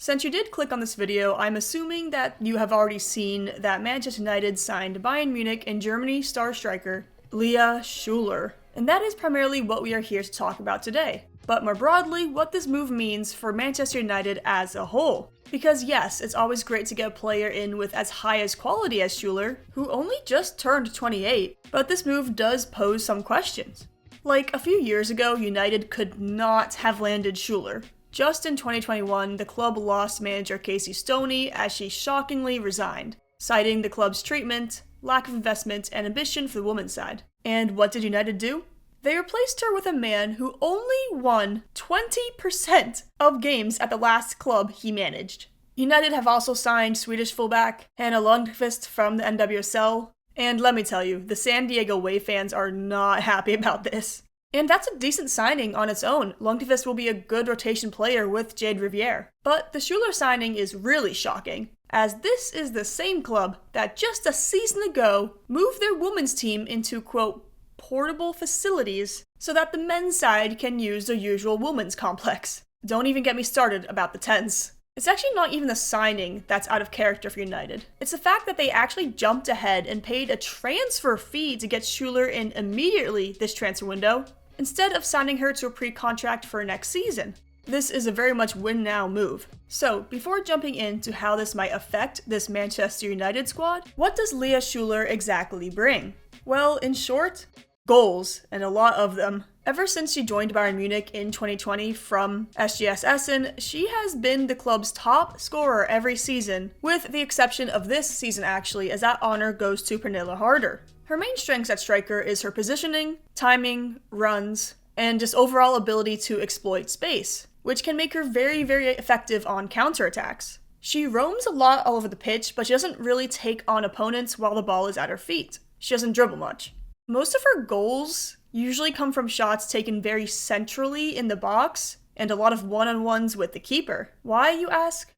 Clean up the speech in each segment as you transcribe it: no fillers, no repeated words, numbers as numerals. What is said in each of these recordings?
Since you did click on this video, I'm assuming that you have already seen that Manchester United signed Bayern Munich and Germany star striker Lea Schüller. And that is primarily what we are here to talk about today. But more broadly, what this move means for Manchester United as a whole. Because yes, it's always great to get a player in with as high as quality as Schuler, who only just turned 28, but this move does pose some questions. Like, a few years ago, United could not have landed Schuler. Just in 2021, the club lost manager Casey Stoney as she shockingly resigned, citing the club's treatment, lack of investment, and ambition for the women's side. And what did United do? They replaced her with a man who only won 20% of games at the last club he managed. United have also signed Swedish fullback Hanna Lundqvist from the NWSL, and let me tell you, the San Diego Wave fans are not happy about this. And that's a decent signing on its own. Lundqvist will be a good rotation player with Jade Riviere. But the Schuler signing is really shocking, as this is the same club that just a season ago moved their women's team into, quote, portable facilities so that the men's side can use their usual women's complex. Don't even get me started about the tents. It's actually not even the signing that's out of character for United. It's the fact that they actually jumped ahead and paid a transfer fee to get Schuler in immediately this transfer window, instead of signing her to a pre-contract for next season. This is a very much win-now move. So, before jumping into how this might affect this Manchester United squad, what does Lea Schüller exactly bring? Well, in short, goals, and a lot of them. Ever since she joined Bayern Munich in 2020 from SGS Essen, she has been the club's top scorer every season, with the exception of this season actually, as that honor goes to Pernille Harder. Her main strengths at striker is her positioning, timing, runs, and just overall ability to exploit space, which can make her very, very effective on counterattacks. She roams a lot all over the pitch, but she doesn't really take on opponents while the ball is at her feet. She doesn't dribble much. Most of her goals usually come from shots taken very centrally in the box, and a lot of one-on-ones with the keeper. Why, you ask?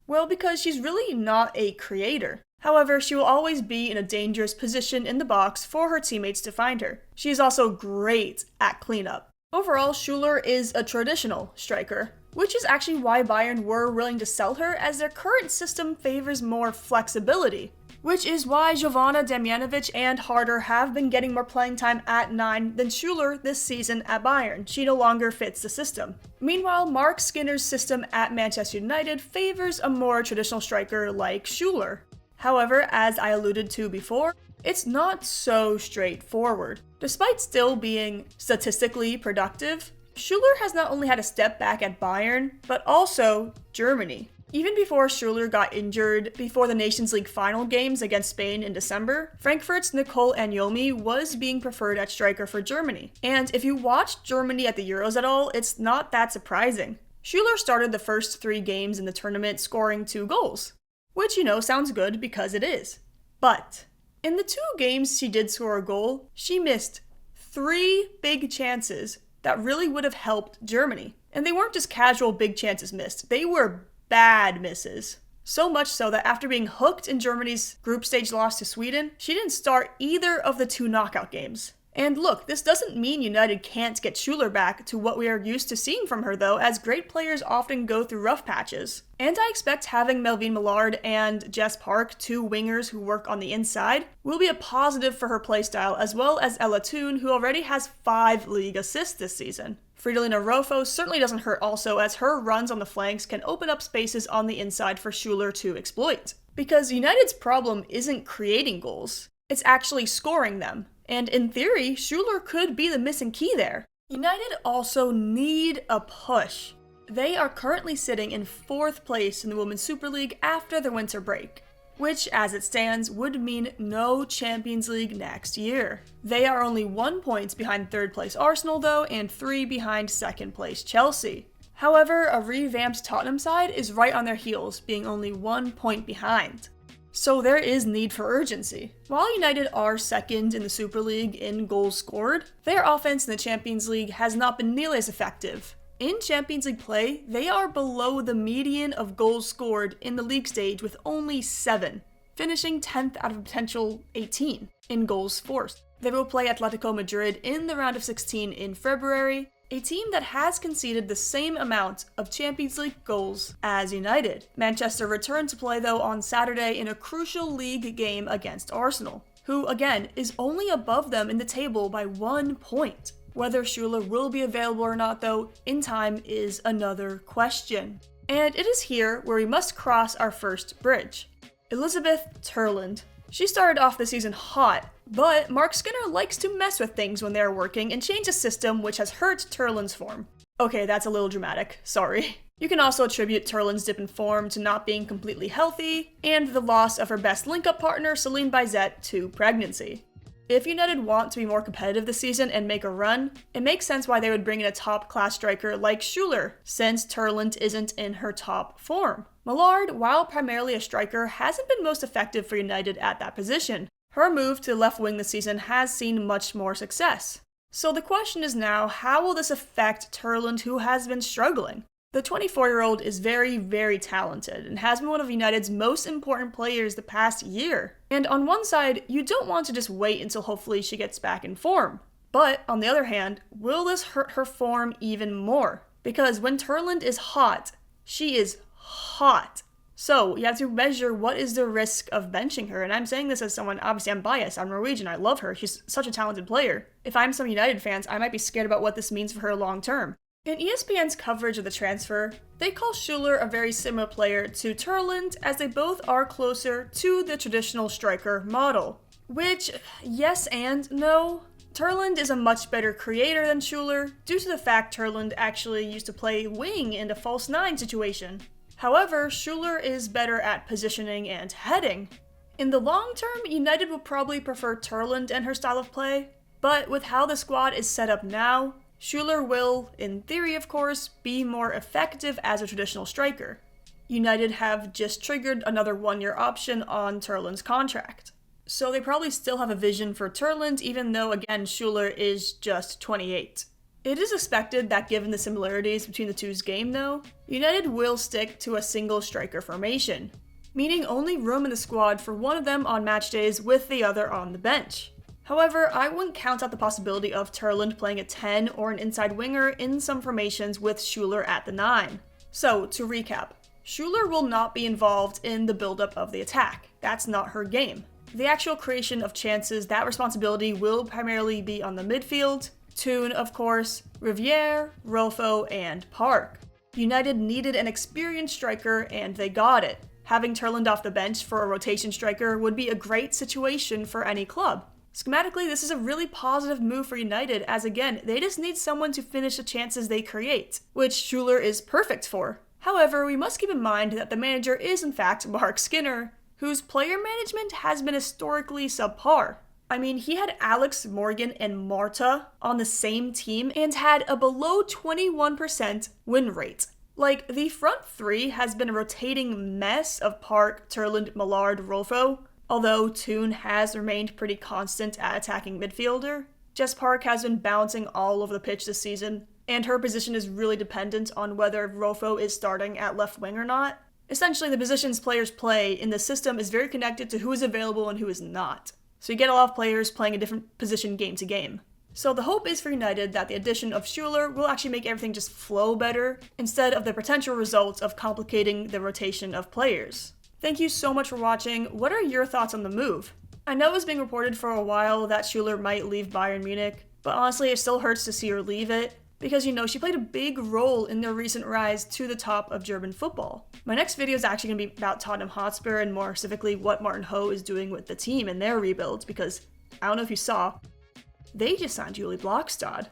Well, because she's really not a creator. However, she will always be in a dangerous position in the box for her teammates to find her. She is also great at cleanup. Overall, Schuler is a traditional striker, which is actually why Bayern were willing to sell her, as their current system favors more flexibility. Which is why Jovana Damjanovic and Harder have been getting more playing time at 9 than Schuler this season at Bayern. She no longer fits the system. Meanwhile, Marc Skinner's system at Manchester United favors a more traditional striker like Schuler. However, as I alluded to before, it's not so straightforward. Despite still being statistically productive, Schuler has not only had a step back at Bayern, but also Germany. Even before Schuler got injured before the Nations League final games against Spain in December, Frankfurt's Nicole Anjomi was being preferred at striker for Germany. And if you watched Germany at the Euros at all, it's not that surprising. Schuler started the first 3 games in the tournament scoring 2 goals. Which, sounds good because it is. But in the 2 games she did score a goal, she missed 3 big chances that really would have helped Germany. And they weren't just casual big chances missed, they were bad misses. So much so that after being hooked in Germany's group stage loss to Sweden, she didn't start either of the 2 knockout games. And look, this doesn't mean United can't get Schuler back to what we are used to seeing from her though, as great players often go through rough patches. And I expect having Melvin Millard and Jess Park, 2 wingers who work on the inside, will be a positive for her playstyle, as well as Ella Toon, who already has 5 league assists this season. Fridolina Rofo certainly doesn't hurt also, as her runs on the flanks can open up spaces on the inside for Schuler to exploit. Because United's problem isn't creating goals, it's actually scoring them. And in theory, Schuler could be the missing key there. United also need a push. They are currently sitting in 4th place in the Women's Super League after the winter break, which, as it stands, would mean no Champions League next year. They are only 1 point behind 3rd place Arsenal though, and 3 behind 2nd place Chelsea. However, a revamped Tottenham side is right on their heels, being only 1 point behind. So there is need for urgency. While United are 2nd in the Super League in goals scored, their offense in the Champions League has not been nearly as effective. In Champions League play, they are below the median of goals scored in the league stage with only 7, finishing 10th out of a potential 18 in goals forced. They will play Atletico Madrid in the round of 16 in February, a team that has conceded the same amount of Champions League goals as United. Manchester returned to play though on Saturday in a crucial league game against Arsenal, who again is only above them in the table by 1 point. Whether Schuler will be available or not though, in time is another question. And it is here where we must cross our first bridge. Elizabeth Terland. She started off the season hot, but Marc Skinner likes to mess with things when they are working and change a system which has hurt Terland's form. Okay, that's a little dramatic, sorry. You can also attribute Terland's dip in form to not being completely healthy, and the loss of her best link-up partner, Celine Bizet, to pregnancy. If United want to be more competitive this season and make a run, it makes sense why they would bring in a top-class striker like Schuler, since Terland isn't in her top form. Millard, while primarily a striker, hasn't been most effective for United at that position. Her move to the left wing this season has seen much more success. So the question is now, how will this affect Terland, who has been struggling? The 24-year-old is very, very talented and has been one of United's most important players the past year. And on one side, you don't want to just wait until hopefully she gets back in form. But on the other hand, will this hurt her form even more? Because when Terland is hot, she is hot. So you have to measure what is the risk of benching her. And I'm saying this as someone, obviously I'm biased, I'm Norwegian, I love her, she's such a talented player. If I'm some United fans, I might be scared about what this means for her long term. In ESPN's coverage of the transfer, they call Schuler a very similar player to Terland, as they both are closer to the traditional striker model. Which, yes and no. Terland is a much better creator than Schuler, due to the fact Terland actually used to play wing in a false nine situation. However, Schuler is better at positioning and heading. In the long term, United will probably prefer Terland and her style of play, but with how the squad is set up now, Schuler will, in theory of course, be more effective as a traditional striker. United have just triggered another 1-year option on Terland's contract. So they probably still have a vision for Terland, even though again Schuler is just 28. It is expected that given the similarities between the two's game though, United will stick to a single striker formation, meaning only room in the squad for one of them on match days with the other on the bench. However, I wouldn't count out the possibility of Terland playing a 10 or an inside winger in some formations with Schuler at the 9. So, to recap, Schuler will not be involved in the build-up of the attack. That's not her game. The actual creation of chances, that responsibility will primarily be on the midfield, Toon, of course, Riviere, Rolfo, and Park. United needed an experienced striker, and they got it. Having Terland off the bench for a rotation striker would be a great situation for any club. Schematically, this is a really positive move for United, as again, they just need someone to finish the chances they create, which Schuler is perfect for. However, we must keep in mind that the manager is in fact Marc Skinner, whose player management has been historically subpar. I mean, he had Alex Morgan and Marta on the same team and had a below 21% win rate. Like, the front three has been a rotating mess of Park, Terland, Millard, Rolfo, although Toon has remained pretty constant at attacking midfielder. Jess Park has been bouncing all over the pitch this season, and her position is really dependent on whether Rolfo is starting at left wing or not. Essentially, the positions players play in the system is very connected to who is available and who is not. So you get a lot of players playing a different position game to game. So the hope is for United that the addition of Schuler will actually make everything just flow better, instead of the potential results of complicating the rotation of players. Thank you so much for watching. What are your thoughts on the move? I know it was being reported for a while that Schuler might leave Bayern Munich, but honestly it still hurts to see her leave it, because she played a big role in their recent rise to the top of German football. My next video is actually going to be about Tottenham Hotspur and more specifically what Martin Ho is doing with the team and their rebuilds, because I don't know if you saw, they just signed Julie Blockstad.